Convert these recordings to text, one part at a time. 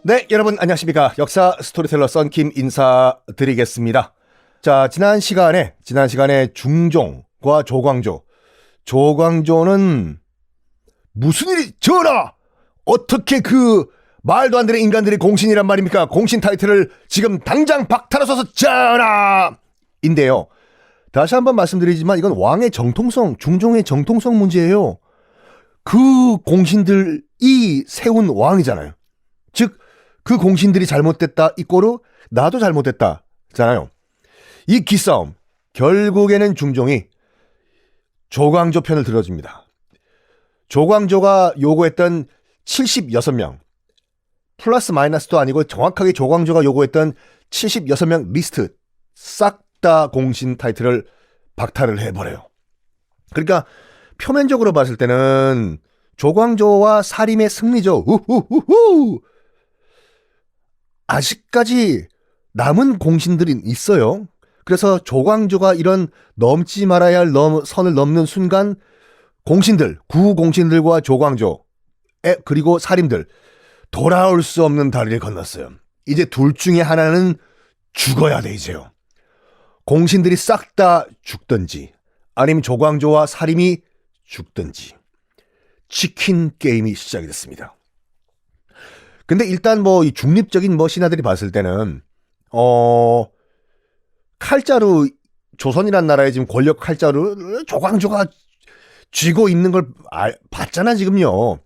네, 여러분 안녕하십니까. 역사 스토리텔러 썬킴 인사드리겠습니다. 자, 지난 시간에 중종과 조광조는 무슨 일이 전하! 어떻게 그 말도 안 되는 인간들이 공신이란 말입니까? 공신 타이틀을 지금 당장 박탈하소서 전하! 인데요. 다시 한번 말씀드리지만 이건 왕의 정통성, 중종의 정통성 문제예요. 그 공신들이 세운 왕이잖아요. 즉, 그 공신들이 잘못됐다 이꼬르 나도 잘못됐다잖아요. 이 기싸움 결국에는 중종이 조광조 편을 들어줍니다. 조광조가 요구했던 76명 플러스 마이너스도 아니고 정확하게 조광조가 요구했던 76명 리스트 싹 다 공신 타이틀을 박탈을 해버려요. 그러니까 표면적으로 봤을 때는 조광조와 사림의 승리죠. 우후후후. 아직까지 남은 공신들이 있어요. 그래서 조광조가 이런 넘지 말아야 할 선을 넘는 순간 공신들, 구공신들과 조광조 그리고 사림들 돌아올 수 없는 다리를 건넜어요. 이제 둘 중에 하나는 죽어야 돼 이제요. 공신들이 싹 다 죽든지 아니면 조광조와 사림이 죽든지 치킨 게임이 시작이 됐습니다. 근데 일단 이 중립적인 신하들이 봤을 때는 칼자루 조선이란 나라의 지금 권력 칼자루 조광조가 쥐고 있는 걸 봤잖아 지금요.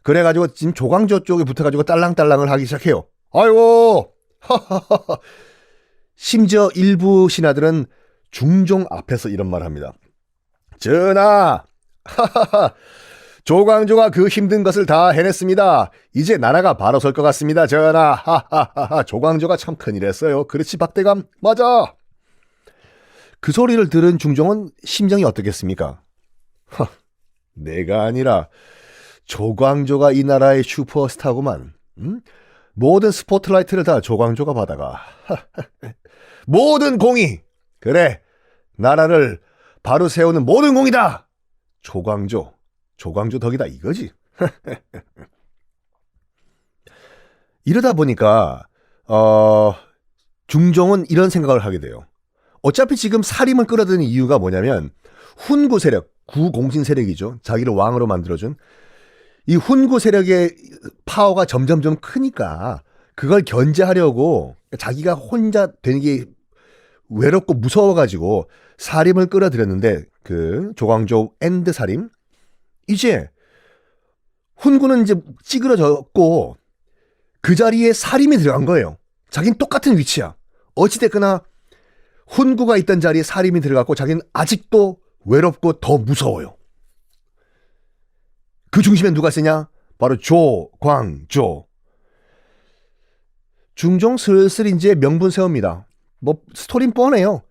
그래가지고 지금 조광조 쪽에 붙어가지고 딸랑딸랑을 하기 시작해요. 아이고 하하하. 심지어 일부 신하들은 중종 앞에서 이런 말을 합니다. 전하, 하하하, 조광조가 그 힘든 것을 다 해냈습니다. 이제 나라가 바로 설 것 같습니다. 전하, 하하하하, 조광조가 참 큰일 했어요. 그렇지 박대감, 맞아. 그 소리를 들은 중종은 심정이 어떻겠습니까? 내가 아니라 조광조가 이 나라의 슈퍼스타구만. 모든 스포트라이트를 다 조광조가 받아가. 모든 공이 그래 나라를 바로 세우는 모든 공이다. 조광조 덕이다 이거지. 이러다 보니까 중종은 이런 생각을 하게 돼요. 어차피 지금 사림을 끌어들이는 이유가 뭐냐면 훈구 세력, 구공신 세력이죠. 자기를 왕으로 만들어준 이 훈구 세력의 파워가 점점점 크니까 그걸 견제하려고 자기가 혼자 되는 게 외롭고 무서워가지고 사림을 끌어들였는데 그 조광조 앤드 사림 이제 훈구는 이제 찌그러졌고 그 자리에 사림이 들어간 거예요. 자기는 똑같은 위치야. 어찌됐거나 훈구가 있던 자리에 사림이 들어갔고 자기는 아직도 외롭고 더 무서워요. 그 중심에 누가 쓰냐? 바로 조광조. 중종 슬슬 이제 명분 세웁니다. 스토리는 뻔해요.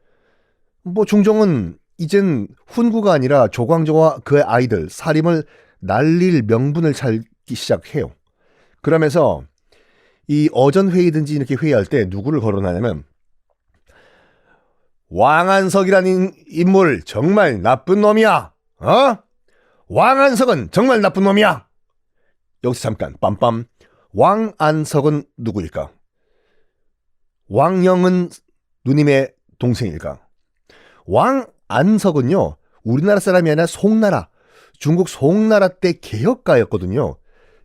중종은 이젠 훈구가 아니라 조광조와 그의 아이들 사림을 날릴 명분을 찾기 시작해요. 그러면서 이 어전 회의든지 이렇게 회의할 때 누구를 거론하냐면 왕안석이라는 인물 정말 나쁜 놈이야. 왕안석은 정말 나쁜 놈이야. 여기서 잠깐 빰빰. 왕안석은 누구일까? 왕영은 누님의 동생일까? 왕안석은요 우리나라 사람이 아니라 송나라 중국 송나라 때 개혁가였거든요.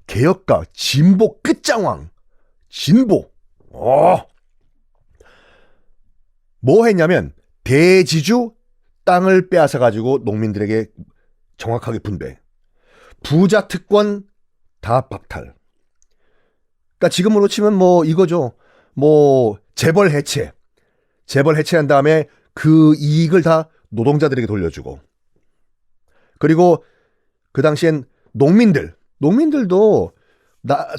개혁가 진보 끝장왕 진보. 뭐 했냐면 대지주 땅을 빼앗아가지고 농민들에게 정확하게 분배, 부자 특권 다 박탈. 그러니까 지금으로 치면 이거죠. 재벌 해체한 다음에 그 이익을 다 노동자들에게 돌려주고, 그리고 그 당시엔 농민들도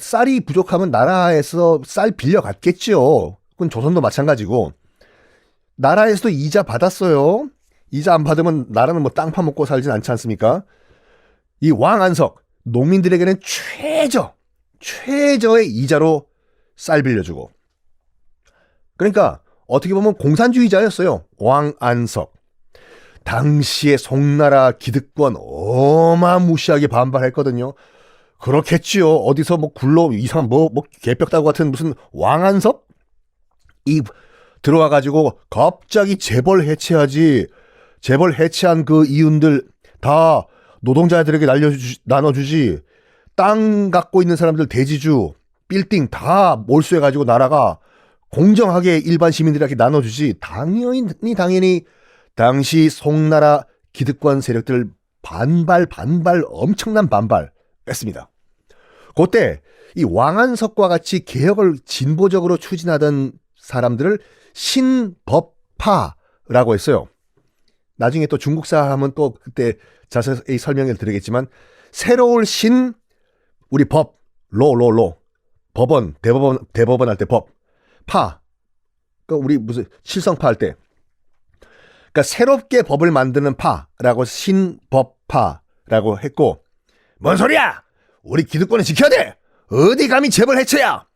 쌀이 부족하면 나라에서 쌀 빌려갔겠죠. 그건 조선도 마찬가지고 나라에서도 이자 받았어요. 이자 안 받으면 나라는 땅 파먹고 살진 않지 않습니까? 이 왕안석 농민들에게는 최저의 이자로 쌀 빌려주고, 그러니까 어떻게 보면 공산주의자였어요. 왕안석. 당시에 송나라 기득권 어마무시하게 반발했거든요. 그렇겠지요. 어디서 뭐 굴러 이상한 뭐 개벽다구 같은 무슨 왕한섭 이 들어와 가지고 갑자기 재벌 해체하지. 재벌 해체한 그 이윤들 다 노동자들에게 나눠주지. 땅 갖고 있는 사람들 대지주 빌딩 다 몰수해 가지고 나라가 공정하게 일반 시민들에게 나눠주지. 당연히 당시 송나라 기득권 세력들 반발 엄청난 반발 했습니다. 그때 이 왕한석과 같이 개혁을 진보적으로 추진하던 사람들을 신법파라고 했어요. 나중에 또 중국사 하면 또 그때 자세히 설명을 드리겠지만 새로울 신 우리 법 로 법원 대법원 할 때 법 파 그러니까 우리 무슨 칠성파 할 때 그러니까 새롭게 법을 만드는 파라고 신법파라고 했고 뭔 소리야 우리 기득권을 지켜야 돼 어디 감히 재벌 해체야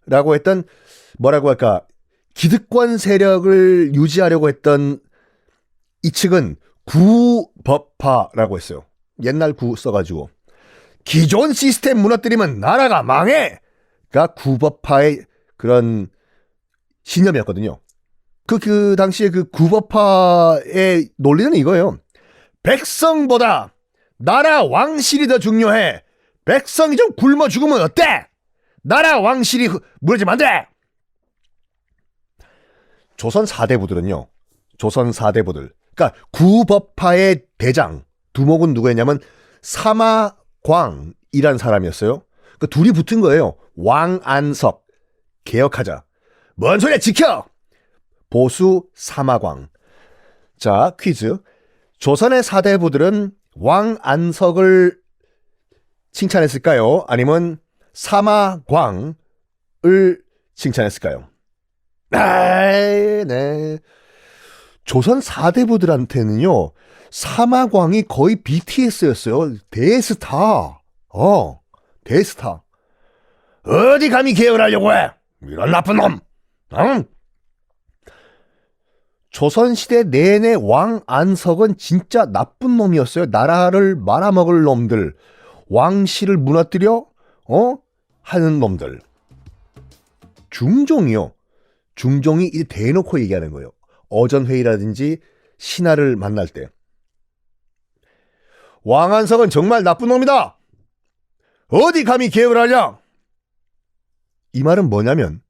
라고 했던 뭐라고 할까 기득권 세력을 유지하려고 했던 이 측은 구법파라고 했어요. 옛날 구 써가지고 기존 시스템 무너뜨리면 나라가 망해가 구법파의 그런 신념이었거든요. 그 당시에 그 구법파의 논리는 이거예요. 백성보다 나라 왕실이 더 중요해. 백성이 좀 굶어 죽으면 어때? 나라 왕실이 무너지면 안 돼. 조선 4대부들은요. 조선 4대부들. 그러니까 구법파의 대장 두목은 누구였냐면 사마광이란 사람이었어요. 그 둘이 붙은 거예요. 왕안석 개혁하자. 뭔 소리야 지켜. 보수 사마광. 자 퀴즈. 조선의 4대부들은 왕안석을 칭찬했을까요? 아니면 사마광을 칭찬했을까요? 네. 조선 4대부들한테는요. 사마광이 거의 BTS였어요. 대스타. 대스타. 어디 감히 개혁을 하려고 해? 이런 나쁜 놈. 응? 조선시대 내내 왕안석은 진짜 나쁜 놈이었어요. 나라를 말아먹을 놈들. 왕실을 무너뜨려 하는 놈들. 중종이요. 중종이 대놓고 얘기하는 거예요. 어전회의라든지 신하를 만날 때. 왕안석은 정말 나쁜 놈이다. 어디 감히 개혁을 하냐? 이 말은 뭐냐면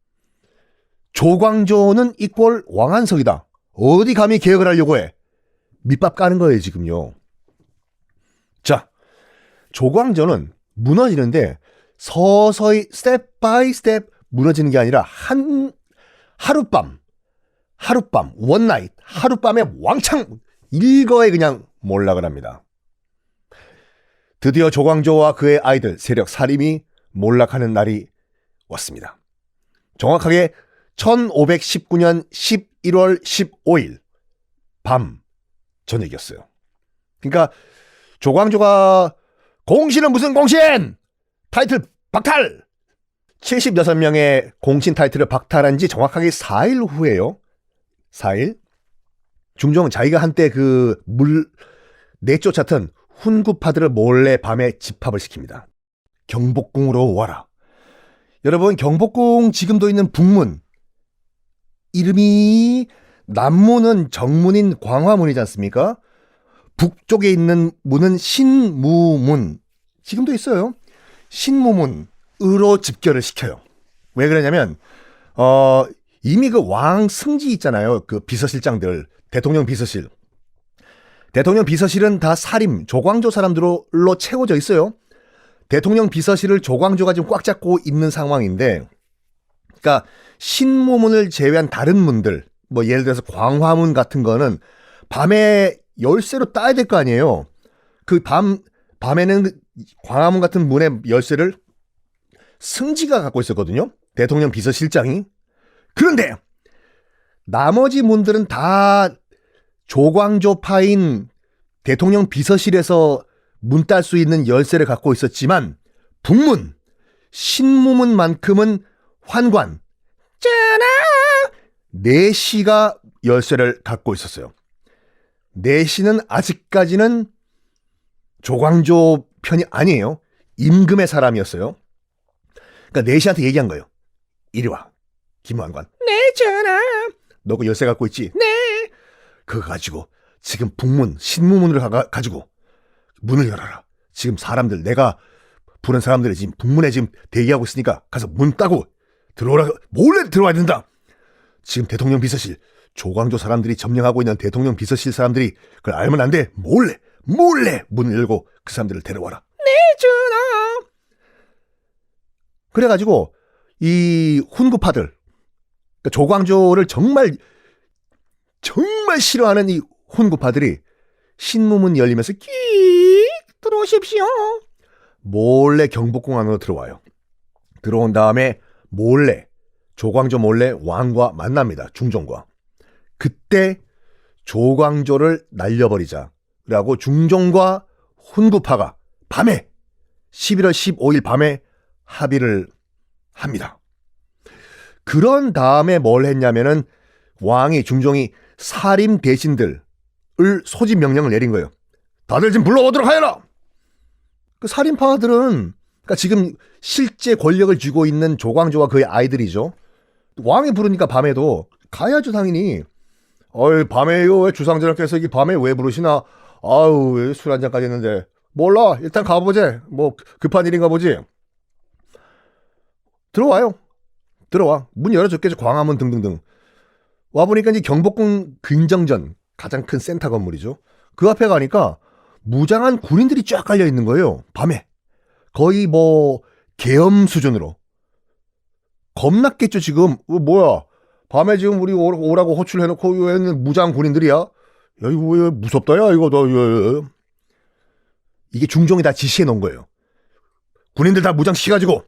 조광조는 이꼴 왕안석이다. 어디 감히 개혁을 하려고 해? 밑밥 까는 거예요 지금요. 자, 조광조는 무너지는데 서서히 스텝 바이 스텝 무너지는 게 아니라 하룻밤 원나잇 하룻밤에 왕창 일거에 그냥 몰락을 합니다. 드디어 조광조와 그의 아이들 세력 살림이 몰락하는 날이 왔습니다. 정확하게 1519년 11월 15일 밤 저녁이었어요. 그러니까 조광조가 공신은 무슨 공신! 타이틀 박탈! 76명의 공신 타이틀을 박탈한 지 정확하게 4일 후에요. 4일. 중종은 자기가 한때 내쫓았던 훈구파들을 몰래 밤에 집합을 시킵니다. 경복궁으로 와라. 여러분 경복궁 지금도 있는 북문 이름이 남문은 정문인 광화문이지 않습니까? 북쪽에 있는 문은 신무문 지금도 있어요. 신무문으로 집결을 시켜요. 왜 그러냐면 이미 그 왕 승지 있잖아요. 그 비서실장들 대통령 비서실. 대통령 비서실은 다 사림 조광조 사람들로 채워져 있어요. 대통령 비서실을 조광조가 지금 꽉 잡고 있는 상황인데, 그러니까 신무문을 제외한 다른 문들, 뭐 예를 들어서 광화문 같은 거는 밤에 열쇠로 따야 될 거 아니에요. 그 밤에는 광화문 같은 문의 열쇠를 승지가 갖고 있었거든요. 대통령 비서실장이. 그런데 나머지 문들은 다 조광조파인 대통령 비서실에서 문 딸 수 있는 열쇠를 갖고 있었지만 북문, 신무문만큼은 환관, 짜란! 내시가 열쇠를 갖고 있었어요. 내시는 아직까지는 조광조 편이 아니에요. 임금의 사람이었어요. 그러니까 내시한테 얘기한 거예요. 이리 와, 김환관. 네, 전하. 너 그 열쇠 갖고 있지? 네. 그거 가지고 지금 북문 신무문을 가지고 문을 열어라. 지금 사람들, 내가 부른 사람들이 지금 북문에 지금 대기하고 있으니까 가서 문 따고 들어오라. 몰래 들어와야 된다. 지금 대통령 비서실, 조광조 사람들이 점령하고 있는 대통령 비서실 사람들이 그걸 알면 안 돼. 몰래 문을 열고 그 사람들을 데려와라. 네, 전하. 그래가지고 이 훈구파들, 그러니까 조광조를 정말 싫어하는 이 훈구파들이 신무문 열리면서 끼 들어오십시오. 몰래 경복궁 안으로 들어와요. 들어온 다음에 몰래, 조광조 몰래 왕과 만납니다. 중종과. 그때 조광조를 날려버리자라고 중종과 훈구파가 밤에 11월 15일 밤에 합의를 합니다. 그런 다음에 뭘 했냐면은 왕이, 중종이 사림 대신들을 소집 명령을 내린 거예요. 다들 지금 불러오도록 하여라. 그 살인파들은, 그러니까 지금 실제 권력을 쥐고 있는 조광조와 그의 아이들이죠. 왕이 부르니까 밤에도 가야죠, 당연히. 밤에요. 왜 주상전하께서 이 밤에 왜 부르시나? 아우, 술 한 잔까지 했는데. 몰라. 일단 가보지. 뭐 급한 일인가 보지. 들어와요. 들어와. 문 열어줬겠죠. 광화문 등등등. 와보니까 이제 경복궁 근정전, 가장 큰 센터 건물이죠. 그 앞에 가니까 무장한 군인들이 쫙 깔려 있는 거예요. 밤에. 거의 뭐 계엄 수준으로. 겁났겠죠, 지금. 뭐야. 밤에 지금 우리 오라고 호출해놓고 왜 무장 군인들이야? 야, 이거 왜 무섭다, 야, 이거. 이게 중종이 다 지시해 놓은 거예요. 군인들 다 무장시켜가지고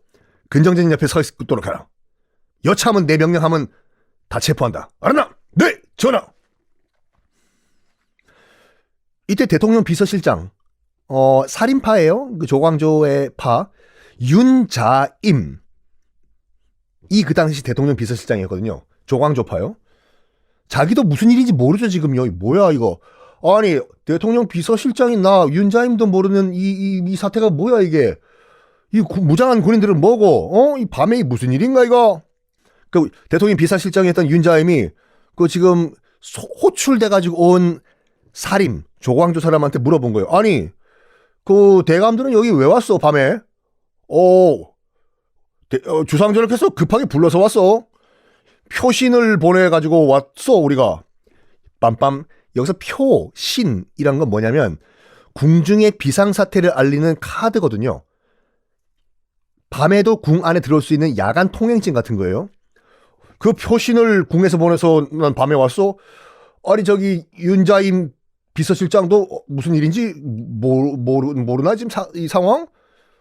근정전 옆에 서 있도록 하라. 여차하면 내 명령하면 다 체포한다. 알았나? 네, 전하. 이때 대통령 비서실장, 살인파예요. 그 조광조의 파, 윤자임. 이 그 당시 대통령 비서실장이었거든요. 조광조파요. 자기도 무슨 일인지 모르죠, 지금요. 뭐야, 이거. 아니, 대통령 비서실장인 나, 윤자임도 모르는 이 사태가 뭐야, 이게. 이 무장한 군인들은 뭐고, 이 밤에 무슨 일인가, 이거. 그 대통령 비서실장이었던 윤자임이 그 지금 호출돼가지고 온 사림, 조광조 사람한테 물어본 거예요. 아니, 그 대감들은 여기 왜 왔어, 밤에? 주상전하께서 급하게 불러서 왔어. 표신을 보내가지고 왔어, 우리가. 빰빰. 여기서 표신이란 건 뭐냐면 궁중의 비상사태를 알리는 카드거든요. 밤에도 궁 안에 들어올 수 있는 야간 통행증 같은 거예요. 그 표신을 궁에서 보내서 난 밤에 왔어? 아니, 저기 윤자임 비서실장도 무슨 일인지 모르나 지금 이 상황?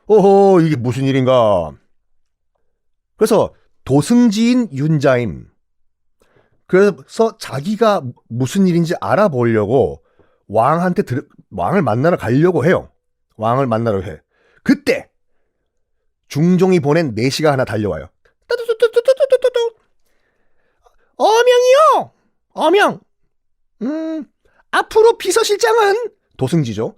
어허, 이게 무슨 일인가. 그래서 도승지인 윤자임, 그래서 자기가 무슨 일인지 알아보려고 왕을 만나러 가려고 해요. 왕을 만나러 해. 그때 중종이 보낸 내시가 하나 달려와요. 어명이요. 어명. 앞으로 비서실장은, 도승지죠.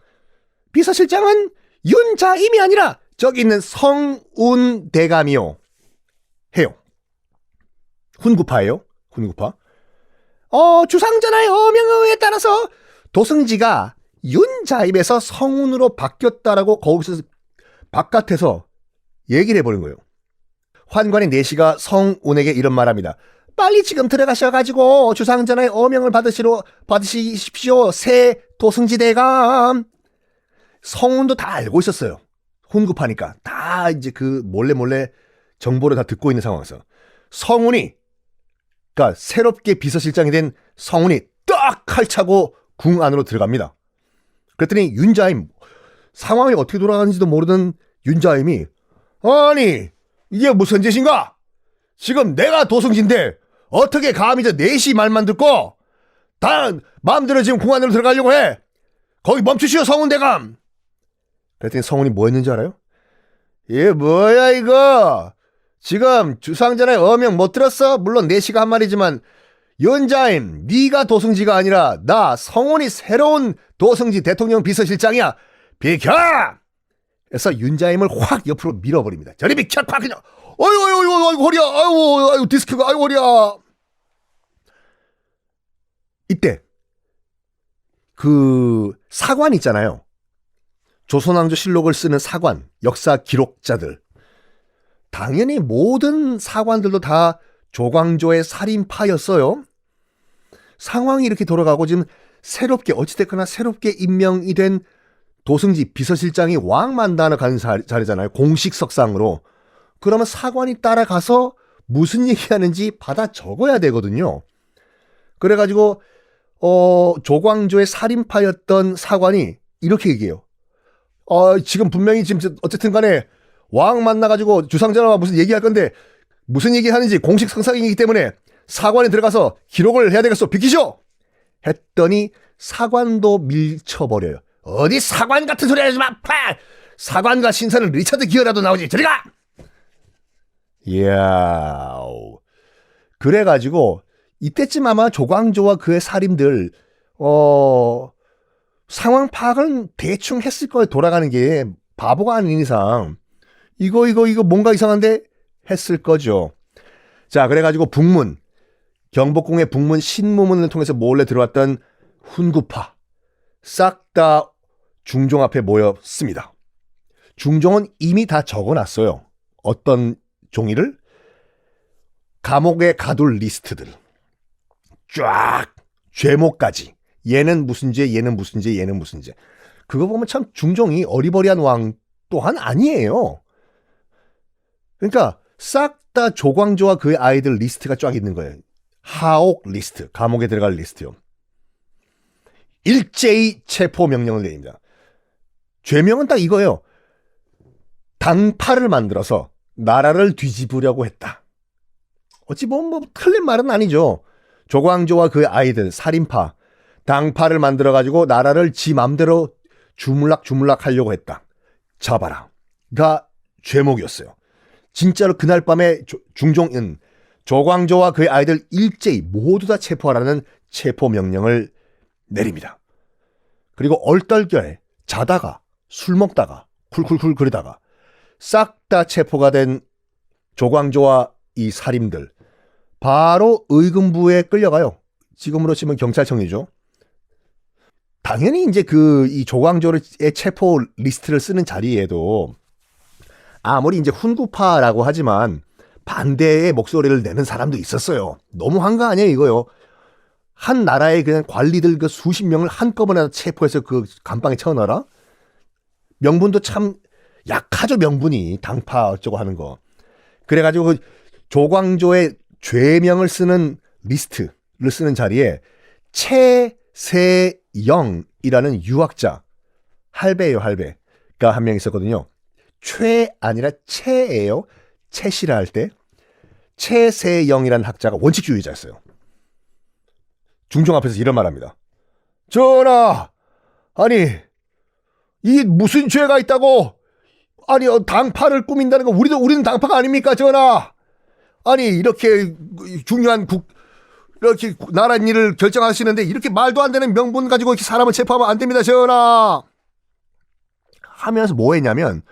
비서실장은 윤자임이 아니라 저기 있는 성운대감이요. 해요. 훈구파예요. 훈구파. 주상전하의 어명에 따라서 도승지가 윤자임에서 성운으로 바뀌었다라고 거기서 바깥에서 얘기를 해버린 거예요. 환관의 내시가 성운에게 이런 말합니다. 빨리 지금 들어가셔가지고 주상전하의 어명을 받으십시오. 새 도승지 대감. 성운도 다 알고 있었어요. 훈구파니까 다 이제 그 몰래 정보를 다 듣고 있는 상황에서 성운이, 그러니까 새롭게 비서실장이 된 성운이 딱 칼차고 궁 안으로 들어갑니다. 그랬더니 윤자임, 상황이 어떻게 돌아가는지도 모르는 윤자임이, 아니 이게 무슨 짓인가? 지금 내가 도승지인데 어떻게 감히 저 내시 말만 듣고 다 마음대로 지금 궁 안으로 들어가려고 해? 거기 멈추시오, 성운대감. 그랬더니 성운이 뭐 했는지 알아요? 이게 뭐야 이거? 지금 주상전의 어명 못 들었어? 물론 내시가 한 말이지만 윤자임, 네가 도승지가 아니라 나 성운이 새로운 도승지 대통령 비서실장이야. 비켜! 그래서 윤자임을 확 옆으로 밀어버립니다. 저리 비켜, 팍 그냥. 어이구, 허리야, 아이고, 디스크가, 아이고, 허리야. 이때 그 사관 있잖아요. 조선왕조실록을 쓰는 사관, 역사 기록자들. 당연히 모든 사관들도 다 조광조의 살인파였어요. 상황이 이렇게 돌아가고 지금 새롭게 어찌됐거나 새롭게 임명이 된 도승지 비서실장이 왕 만나러 가는 자리잖아요. 공식 석상으로. 그러면 사관이 따라가서 무슨 얘기하는지 받아 적어야 되거든요. 그래가지고 조광조의 살인파였던 사관이 이렇게 얘기해요. 지금 분명히 지금 어쨌든 간에 왕 만나가지고 주상전하와 무슨 얘기할 건데 무슨 얘기하는지 공식 석상이기 때문에 사관에 들어가서 기록을 해야 되겠어. 비키쇼! 했더니 사관도 밀쳐버려요. 어디 사관 같은 소리 하지 마! 파! 사관과 신사는 리처드 기어라도 나오지. 저리 가! 이야. 그래가지고 이때쯤 아마 조광조와 그의 살인들 상황 파악은 대충 했을 거예요. 돌아가는 게 바보가 아닌 이상 이거 뭔가 이상한데 했을 거죠. 자, 그래가지고 북문 경복궁의 북문 신무문을 통해서 몰래 들어왔던 훈구파 싹 다 중종 앞에 모였습니다. 중종은 이미 다 적어놨어요. 어떤 종이를? 감옥에 가둘 리스트들. 쫙 죄목까지. 얘는 무슨 죄, 얘는 무슨 죄, 얘는 무슨 죄. 그거 보면 참 중종이 어리버리한 왕 또한 아니에요. 그러니까 싹 다 조광조와 그의 아이들 리스트가 쫙 있는 거예요. 하옥 리스트, 감옥에 들어갈 리스트요. 일제히 체포 명령을 내립니다. 죄명은 딱 이거예요. 당파를 만들어서 나라를 뒤집으려고 했다. 어찌 보면 뭐 틀린 말은 아니죠. 조광조와 그의 아이들 살인파, 당파를 만들어가지고 나라를 지 맘대로 주물락 하려고 했다. 잡아라.가 죄목이었어요. 진짜로 그날 밤에 중종은 조광조와 그의 아이들 일제히 모두 다 체포하라는 체포 명령을 내립니다. 그리고 얼떨결에 자다가 술 먹다가 쿨쿨쿨 거리다가 싹 다 체포가 된 조광조와 이 살인들 바로 의금부에 끌려가요. 지금으로 치면 경찰청이죠. 당연히 이제 이 조광조의 체포 리스트를 쓰는 자리에도 아무리 이제 훈구파라고 하지만 반대의 목소리를 내는 사람도 있었어요. 너무한 거 아니에요, 이거요. 한 나라의 그냥 관리들 그 수십 명을 한꺼번에 체포해서 그 감방에 채워넣어라? 명분도 참 약하죠, 명분이. 당파 어쩌고 하는 거. 그래가지고 그 조광조의 죄명을 쓰는 리스트를 쓰는 자리에 최세영이라는 유학자, 할배예요, 할배가 한 명 있었거든요. 최 아니라 채예요. 채시라 할 때. 최세영이라는 학자가 원칙주의자였어요. 중종 앞에서 이런 말합니다. 전하, 아니 이 무슨 죄가 있다고? 아니 당파를 꾸민다는 거 우리는 당파가 아닙니까, 전하? 아니 이렇게 중요한 이렇게 나라 일을 결정하시는데 이렇게 말도 안 되는 명분 가지고 이렇게 사람을 체포하면 안 됩니다, 전하. 하면서 뭐 했냐면,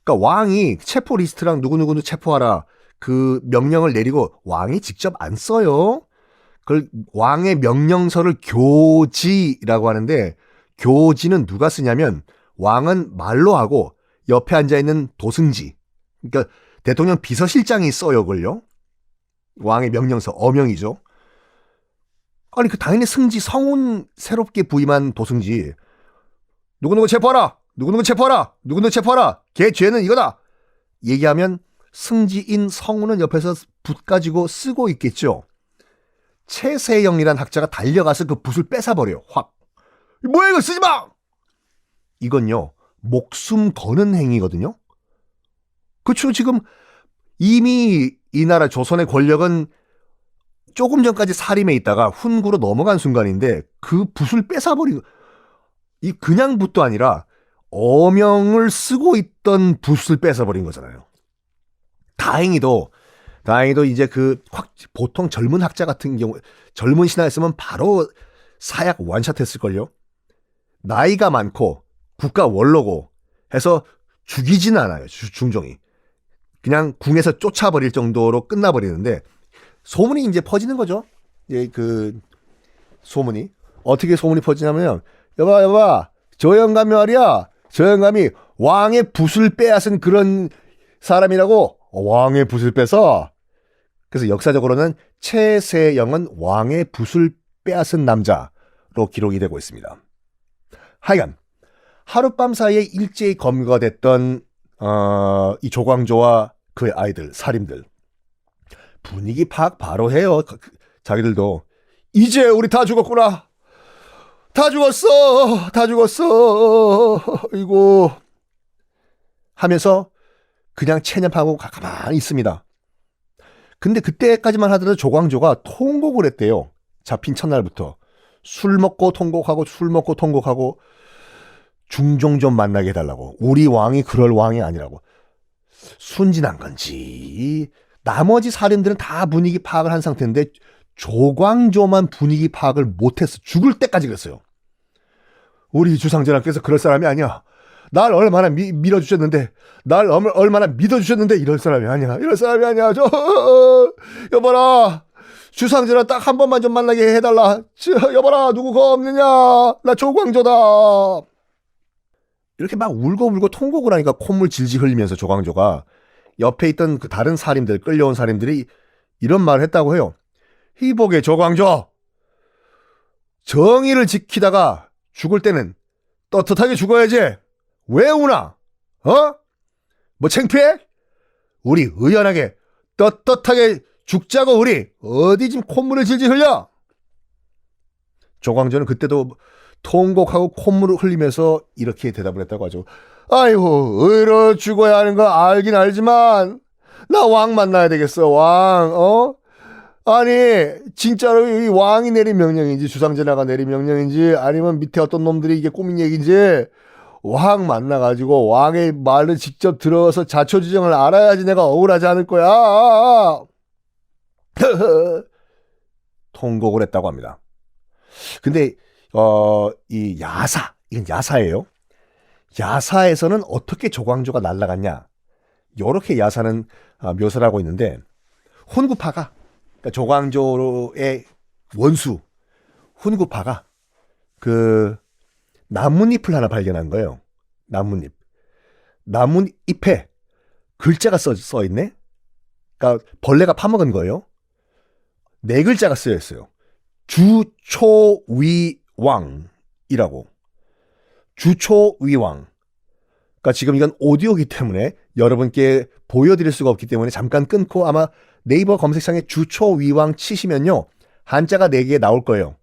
그러니까 왕이 체포 리스트랑 누구누구 체포하라 그 명령을 내리고 왕이 직접 안 써요. 그걸 왕의 명령서를 교지라고 하는데, 교지는 누가 쓰냐면 왕은 말로 하고 옆에 앉아있는 도승지, 그러니까 대통령 비서실장이 써요, 그걸요. 왕의 명령서, 어명이죠. 아니 당연히 승지, 성운 새롭게 부임한 도승지, 누구누구 체포하라, 누구누구 체포하라, 누구누구 체포하라, 걔 죄는 이거다 얘기하면 승지인 성운은 옆에서 붓 가지고 쓰고 있겠죠. 최세영이란 학자가 달려가서 그 붓을 뺏어버려요. 확. 뭐야 이거, 쓰지 마! 이건요 목숨 거는 행위거든요. 그렇죠. 지금 이미 이 나라 조선의 권력은 조금 전까지 사림에 있다가 훈구로 넘어간 순간인데 그 붓을 뺏어버리고, 이 그냥 붓도 아니라 어명을 쓰고 있던 붓을 뺏어버린 거잖아요. 다행히도 이제 보통 젊은 학자 같은 경우, 젊은 신하였으면 바로 사약 원샷 했을걸요. 나이가 많고 국가 원로고 해서 죽이진 않아요. 중종이. 그냥 궁에서 쫓아버릴 정도로 끝나버리는데 소문이 이제 퍼지는 거죠. 그 소문이 어떻게 소문이 퍼지냐면 여봐 저 영감이 말이야. 저 영감이 왕의 붓을 빼앗은 그런 사람이라고. 왕의 붓을 뺏어. 그래서 역사적으로는 최세영은 왕의 붓을 빼앗은 남자로 기록이 되고 있습니다. 하여간 하룻밤 사이에 일제히 검거됐던 이 조광조와 그의 아이들, 살인들. 분위기 파악 바로 해요. 자기들도. 이제 우리 다 죽었구나. 다 죽었어. 다 죽었어. 이거 하면서 그냥 체념하고 가만히 있습니다. 근데 그때까지만 하더라도 조광조가 통곡을 했대요. 잡힌 첫날부터. 술 먹고 통곡하고 술 먹고 통곡하고 중종 좀 만나게 해달라고. 우리 왕이 그럴 왕이 아니라고. 순진한 건지 나머지 사람들은 다 분위기 파악을 한 상태인데 조광조만 분위기 파악을 못했어. 죽을 때까지 그랬어요. 우리 주상전하께서 그럴 사람이 아니야. 날 얼마나 밀어주셨는데 날 얼마나 믿어주셨는데 이럴 사람이 아니야. 이럴 사람이 아니야. 여봐라. 주상전하 딱 한 번만 좀 만나게 해달라. 여봐라. 누구가 없느냐. 나 조광조다. 이렇게 막 울고 통곡을 하니까 콧물 질질 흘리면서 조광조가 옆에 있던 그 다른 살인들, 끌려온 살인들이 이런 말을 했다고 해요. 희복의 조광조, 정의를 지키다가 죽을 때는 떳떳하게 죽어야지. 왜 우나? 뭐 창피해? 우리 의연하게 떳떳하게 죽자고. 우리 어디 지금 콧물을 질질 흘려? 조광조는 그때도 통곡하고 콧물을 흘리면서 이렇게 대답을 했다고 하죠. 아이고, 의로 죽어야 하는 거 알긴 알지만 나 왕 만나야 되겠어. 왕. 아니 진짜로 이 왕이 내린 명령인지 주상전하가 내린 명령인지 아니면 밑에 어떤 놈들이 이게 꾸민 얘기인지 왕 만나가지고 왕의 말을 직접 들어서 자초지정을 알아야지 내가 억울하지 않을 거야. 통곡을 했다고 합니다. 근데 이 야사, 이건 야사예요. 야사에서는 어떻게 조광조가 날아갔냐, 이렇게 야사는 묘사를 하고 있는데, 훈구파가, 그러니까 조광조의 원수 훈구파가 그 나뭇잎을 하나 발견한 거예요. 나뭇잎에 글자가 써 있네. 그러니까 벌레가 파먹은 거예요. 4글자가 쓰여 있어요. 주초위왕이라고. 주초위왕. 그러니까 지금 이건 오디오이기 때문에 여러분께 보여드릴 수가 없기 때문에 잠깐 끊고 아마 네이버 검색창에 주초위왕 치시면요, 한자가 4개 나올 거예요.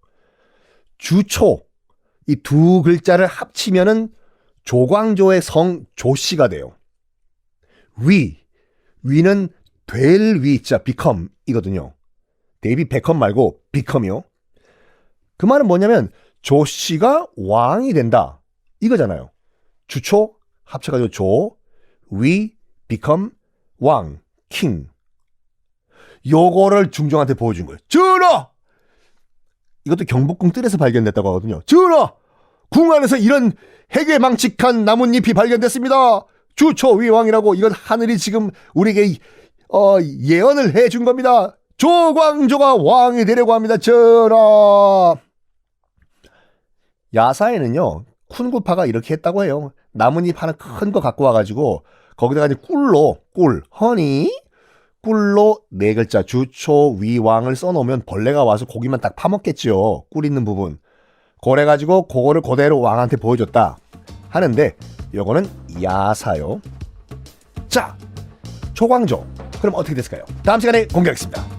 주초, 이 2글자를 합치면은 조광조의 성 조씨가 돼요. 위는 될 위자 become이거든요. 데이비 베컴 말고 become이요. 그 말은 뭐냐면 조씨가 왕이 된다 이거잖아요. 주초 합쳐가지고 조, 위, become, 왕, king. 요거를 중종한테 보여준 거예요. 전하! 이것도 경복궁 뜰에서 발견됐다고 하거든요. 전하! 궁 안에서 이런 해괴망측한 나뭇잎이 발견됐습니다. 주초위왕이라고. 이건 하늘이 지금 우리에게 예언을 해준 겁니다. 조광조가 왕이 되려고 합니다. 전하! 야사에는요, 훈구파가 이렇게 했다고 해요. 나뭇잎 하나 큰 거 갖고 와가지고 거기다가 이제 꿀로 꿀로 4글자 주초위왕을 써놓으면 벌레가 와서 고기만 딱 파먹겠지요. 꿀 있는 부분. 그래가지고 그거를 그대로 왕한테 보여줬다 하는데, 요거는 야사요. 자, 조광조 그럼 어떻게 됐을까요? 다음 시간에 공개하겠습니다.